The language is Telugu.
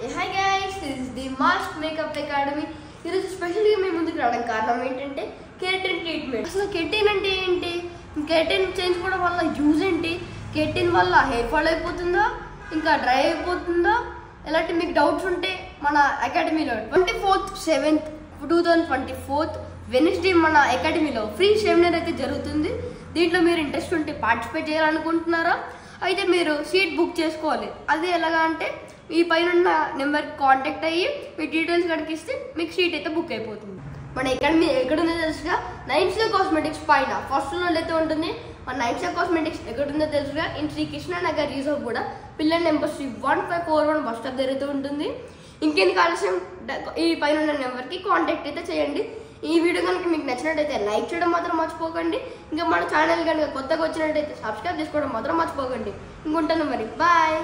Hi guys, this is the Mask Makeup Academy. ఈరోజు స్పెషల్గా మేము ముందుకు రావడానికి కారణం ఏంటంటే కెరటిన్ ట్రీట్మెంట్. అసలు కెరటిన్ అంటే ఏంటి, కెరటిన్ చేయించుకోవడం వల్ల యూజ్ ఏంటి, కెరటిన్ వల్ల హెయిర్ ఫాల్ అయిపోతుందా, ఇంకా డ్రై అయిపోతుందా, ఎలాంటి మీకు డౌట్స్ ఉంటే మన అకాడమీలో 24th 7th 2024 వెడ్నెస్డే మన అకాడమీలో ఫ్రీ సెమినార్ అయితే జరుగుతుంది. దీంట్లో మీరు ఇంట్రెస్ట్ ఉంటే పార్టిసిపేట్ చేయాలనుకుంటున్నారా అయితే మీరు సీట్ బుక్ చేసుకోవాలి. అదే ఎలాగా అంటే ఈ పైన నెంబర్కి కాంటాక్ట్ అయ్యి మీ డీటెయిల్స్ కనిపిస్తే మీకు సీట్ అయితే బుక్ అయిపోతుంది. మన అకాడమీ ఎక్కడుందో తెలుసుగా, నైన్స్లో కాస్మెటిక్స్ పైన ఫస్ట్ ఫ్లోర్ అయితే ఉంటుంది. మన నైన్స్లో కాస్మెటిక్స్ ఎక్కడుందో తెలుసుగా, ఇన్ శ్రీ కృష్ణానగర్ రిజర్వ్ కూడా పిల్లల నెంబర్ 1541 బస్ స్టాప్ దగ్గర అయితే ఉంటుంది. ఇంకెందుకు ఆలస్యం, ఈ పైన ఉన్న నెంబర్కి కాంటాక్ట్ అయితే చేయండి. ఈ వీడియో కనుక మీకు నచ్చినట్టయితే లైక్ చేయడం మాత్రం మర్చిపోకండి. ఇంకా మన ఛానల్ కనుక కొత్తగా వచ్చినట్టయితే సబ్స్క్రైబ్ చేసుకోవడం మాత్రం మర్చిపోకండి. ఇంకుంటాను మరి, బాయ్.